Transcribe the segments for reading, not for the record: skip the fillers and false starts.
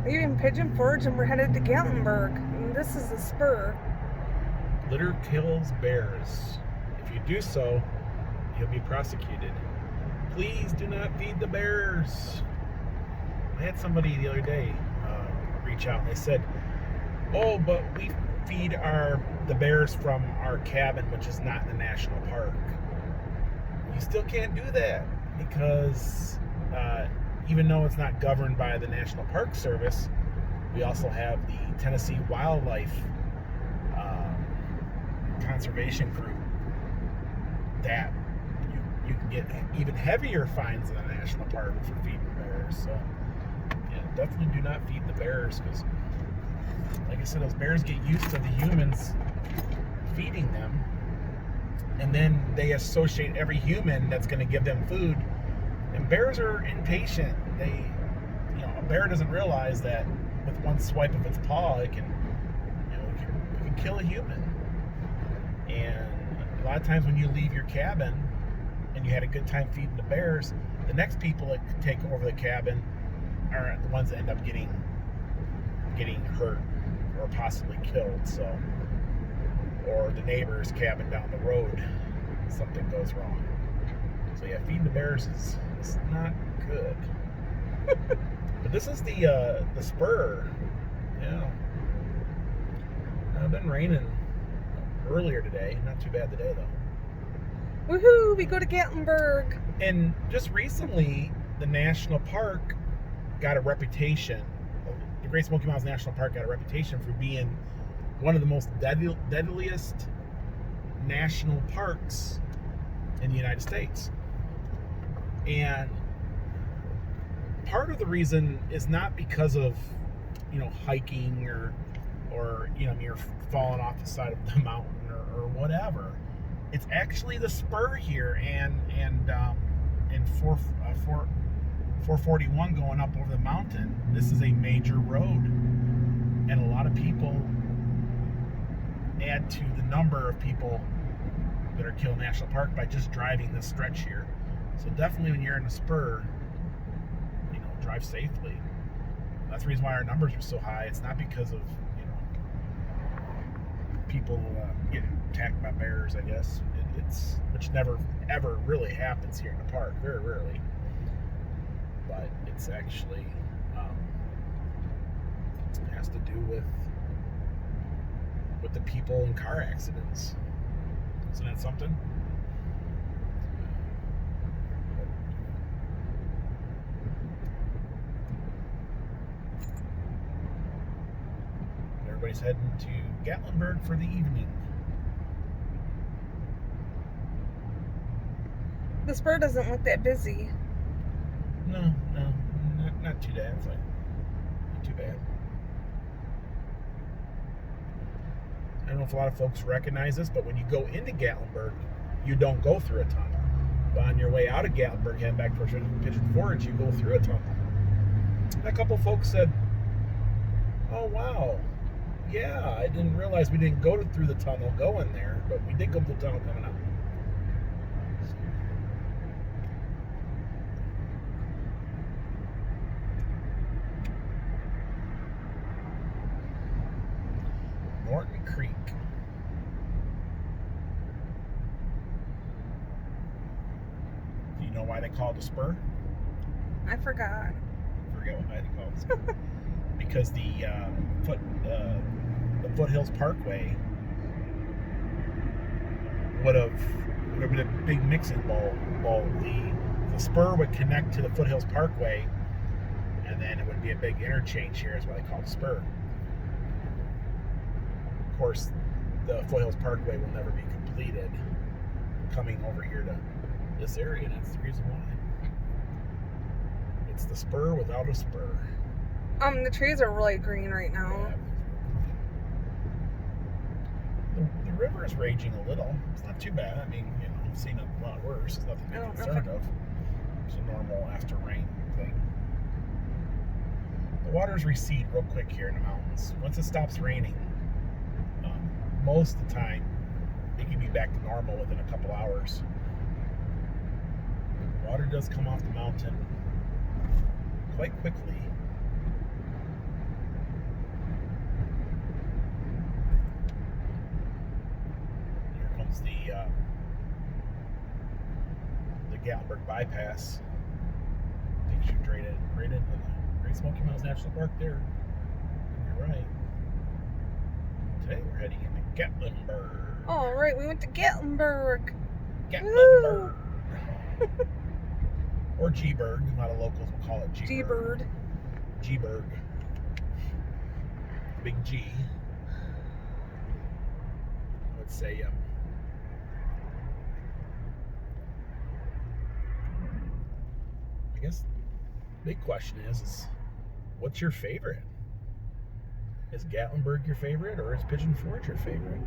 leaving Pigeon Forge and we're headed to Gatlinburg. And this is the Spur. Litter kills bears. If you do so, you'll be prosecuted. Please do not feed the bears. I had somebody the other day reach out and they said, "Oh, but we feed the bears from our cabin, which is not in the national park." You still can't do that because even though it's not governed by the National Park Service, we also have the Tennessee Wildlife Conservation Group that you can get even heavier fines in the national park for feeding bears. So, yeah, definitely do not feed the bears because, like I said, those bears get used to the humans feeding them, and then they associate every human that's going to give them food. And bears are impatient. A bear doesn't realize that with one swipe of its paw, it can kill a human. And a lot of times when you leave your cabin and you had a good time feeding the bears, the next people that take over the cabin are the ones that end up getting hurt or possibly killed. So, or the neighbor's cabin down the road, something goes wrong. So yeah, feeding the bears is not good. But this is the Spur. Yeah, it's been raining earlier today. Not too bad today though. Woohoo! We go to Gatlinburg. And just recently, the national park got a reputation. The Great Smoky Mountains National Park got a reputation for being one of the most deadliest national parks in the United States. And part of the reason is not because of hiking or you're falling off the side of the mountain or whatever. It's actually the Spur here and 441 going up over the mountain. This is a major road, and a lot of people add to the number of people that are killed in National Park by just driving this stretch here. So definitely when you're in the Spur, drive safely. That's the reason why our numbers are so high. It's not because of people getting attacked by bears, I guess. It's which never ever really happens here in the park, very rarely. But it's actually has to do with the people in car accidents. Isn't that something? Everybody's heading to Gatlinburg for the evening. The Spur doesn't look that busy. No, not too bad. It's like, not too bad. I don't know if a lot of folks recognize this, but when you go into Gatlinburg, you don't go through a tunnel. But on your way out of Gatlinburg, heading back towards Pigeon Forge, you go through a tunnel. And a couple folks said, "Oh, wow. Yeah, I didn't realize we didn't go through the tunnel going there, but we did go through the tunnel coming out." Norton Creek. Do you know why they call it a Spur? I forgot. I forget why they call it a Spur. Because the Foothills Parkway would have been a big mixing bowl. The Spur would connect to the Foothills Parkway, and then it would be a big interchange here. Is why they call it Spur. Of course, the Foothills Parkway will never be completed coming over here to this area, and that's the reason why. It's the Spur without a spur. The trees are really green right now. Yeah. The river is raging a little. It's not too bad. I mean, I've seen a lot worse. It's nothing to be concerned of. It's a normal after rain thing. The waters recede real quick here in the mountains. Once it stops raining, most of the time, it can be back to normal within a couple hours. Water does come off the mountain quite quickly. the Gatlinburg bypass. Takes you right into the Great Smoky Mountains National Park there. You're right. Today we're heading into Gatlinburg. Oh, right, we went to Gatlinburg. Gatlinburg. Or G-Burg. A lot of locals will call it G-Burg. G-Bird. G-Burg. Big G. I would say, I guess the big question is what's your favorite? Is Gatlinburg your favorite, or is Pigeon Forge your favorite?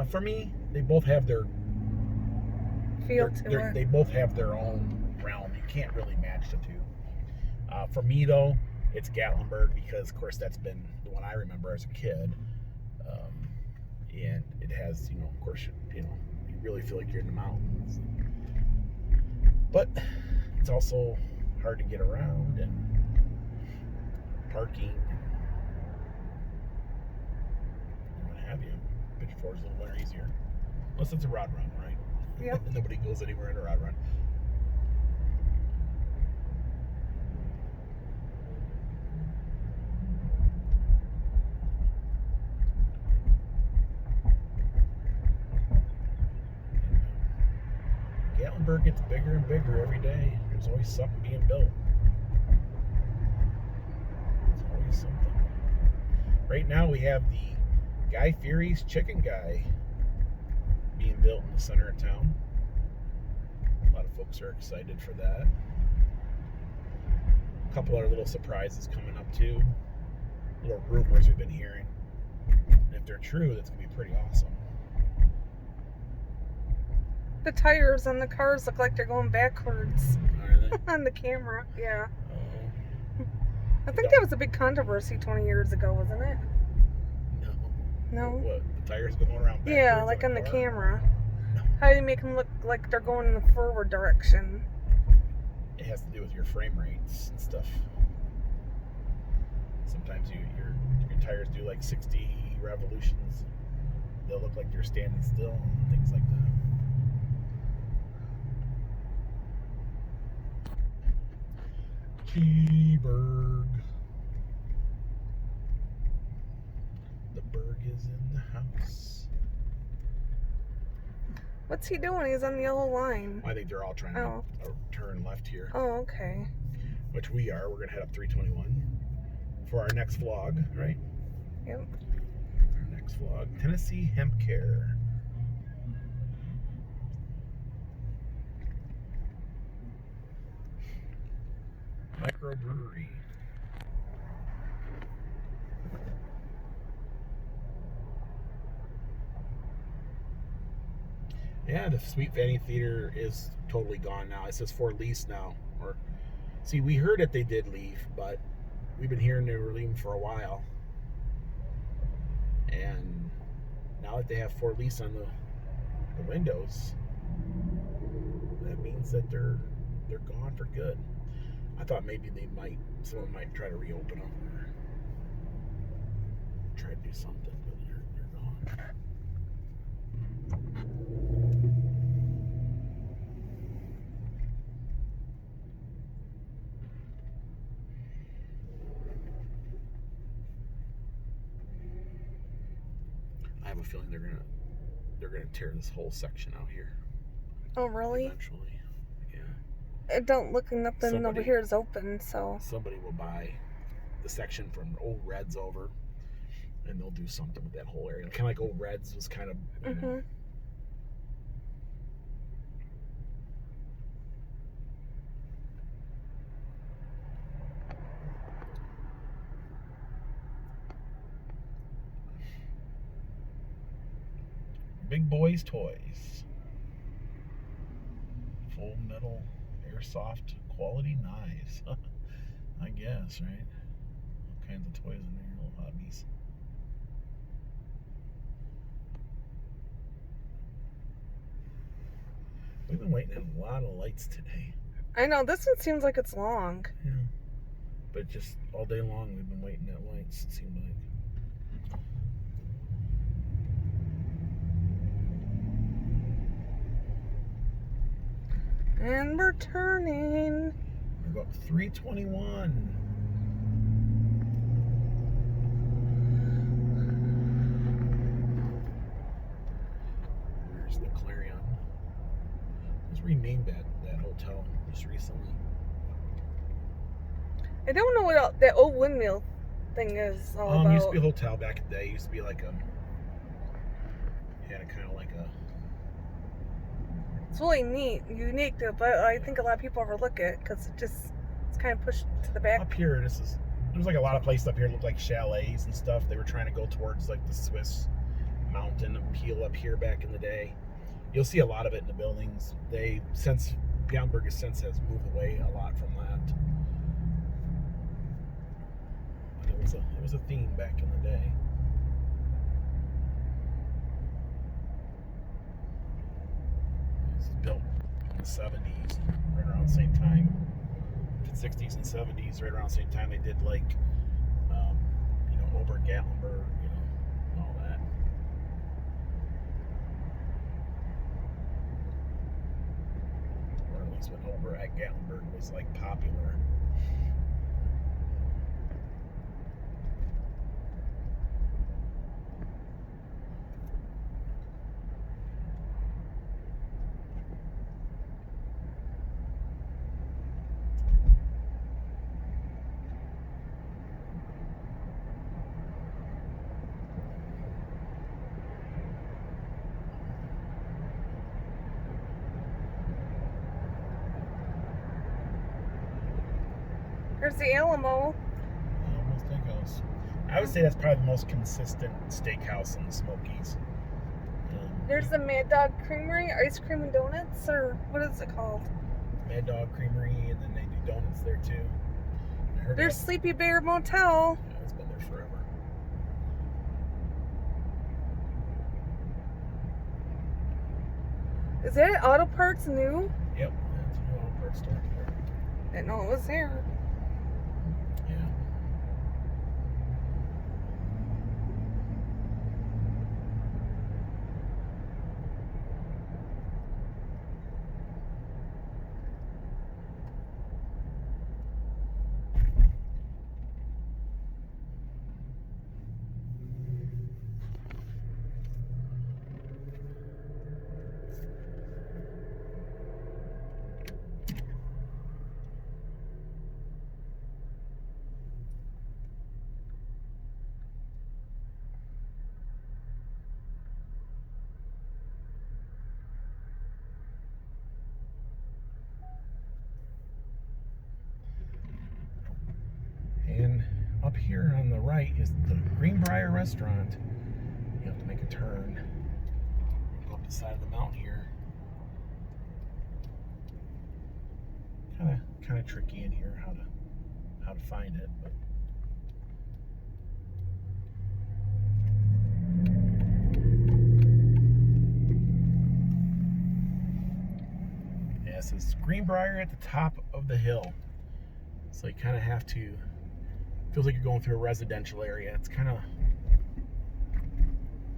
For me, they both have their Feel to it. They both have their own realm. You can't really match the two. For me, though, it's Gatlinburg because, of course, that's been the one I remember as a kid. And it has, of course, you really feel like you're in the mountains. But it's also hard to get around, and parking and what have you. Pigeon Forge is a little more easier. Unless it's a rod run, right? Yep. Nobody goes anywhere in a rod run. Gatlinburg gets bigger and bigger every day. There's always something being built. There's always something. Right now we have the Guy Fieri's Chicken Guy being built in the center of town. A lot of folks are excited for that. A couple other little surprises coming up too. Little rumors we've been hearing. And if they're true, that's going to be pretty awesome. The tires on the cars look like they're going backwards. Are they? On the camera, yeah. Oh. I think that was a big controversy 20 years ago, wasn't it? No. No? What? The tires going around backwards? Yeah, like on the camera. How do you make them look like they're going in the forward direction? It has to do with your frame rates and stuff. Sometimes your tires do like 60 revolutions. They'll look like you're standing still and things like that. G-Burg. The Berg is in the house. What's he doing? He's on the yellow line. I think they're all trying to turn left here. Oh, okay. Which we are. We're going to head up 321 for our next vlog, right? Yep. Our next vlog. Tennessee Hemp Care. Microbrewery. Yeah, the Sweet Fanny Theater is totally gone now. It says for lease now. Or see, we heard that they did leave, but we've been hearing they were leaving for a while. And now that they have for lease on the windows, that means that they're gone for good. I thought maybe someone might try to reopen them or try to do something, but they're gone. I have a feeling they're gonna tear this whole section out here. Oh, really? Eventually. It don't look like nothing over here is open, so. Somebody will buy the section from Old Reds over, and they'll do something with that whole area. Kind of like Old Reds was kind of, Mm-hmm. Big Boys Toys. Full metal, airsoft quality knives. I guess, right? All kinds of toys in there, little hobbies. We've been waiting in a lot of lights today. I know, this one seems like it's long. Yeah. But just all day long we've been waiting at lights, it seemed like. And we're turning. We'll go up 321. There's the Clarion. It was renamed that hotel just recently. I don't know what that old windmill thing is all about. It used to be a hotel back in the day. It used to be like a kind of like a. It's really neat, unique, but I think a lot of people overlook it because it's kind of pushed to the back. Up here, there's like a lot of places up here that look like chalets and stuff. They were trying to go towards like the Swiss mountain appeal up here back in the day. You'll see a lot of it in the buildings. Gatlinburg has moved away a lot from that. But it was a theme back in the day. It was built in the 70s, right around the same time. The 60s and 70s, right around the same time they did like, over Gatlinburg, and all that. Or at least when over at Gatlinburg was like popular. There's the Alamo. Alamo Steakhouse. I would say that's probably the most consistent steakhouse in the Smokies. There's the Mad Dog Creamery, ice cream and donuts, or what is it called? Mad Dog Creamery, and then they do donuts there too. There's Sleepy Bear Motel. Yeah, it's been there forever. Is that Auto Parts new? Yep, that's a new auto parts store there. Didn't know it was there. Yeah. And up here on the right is the Greenbrier restaurant. You have to make a turn. Go up the side of the mountain here. Kind of tricky in here how to find it, but yeah, it says Greenbrier at the top of the hill. So you kind of have to. Feels like you're going through a residential area. It's kind of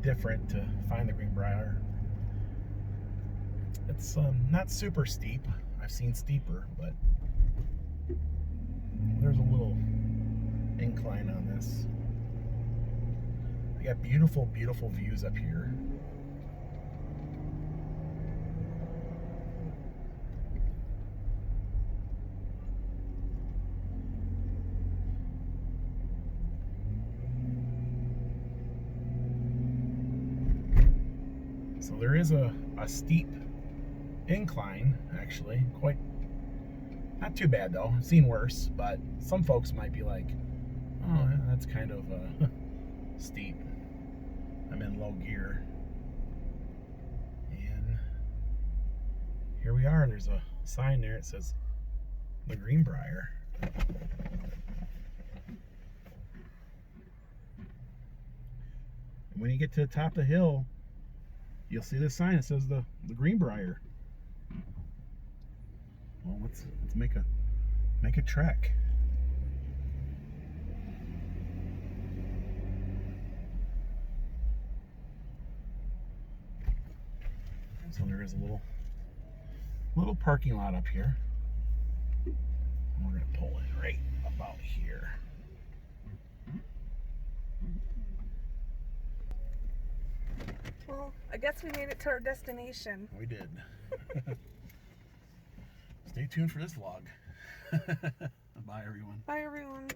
different to find the Greenbrier. It's not super steep. I've seen steeper, but there's a little incline on this. They got beautiful, beautiful views up here. So there is a steep incline, actually. Quite not too bad though. I've seen worse, but some folks might be like, oh, that's kind of steep. I'm in low gear. And here we are. There's a sign there. It says the Greenbrier. And when you get to the top of the hill, you'll see this sign. It says the Greenbrier. Well, let's make a trek. So there is a little little parking lot up here. And we're going to pull in right about here. Well, I guess we made it to our destination. We did. Stay tuned for this vlog. Bye, everyone. Bye, everyone.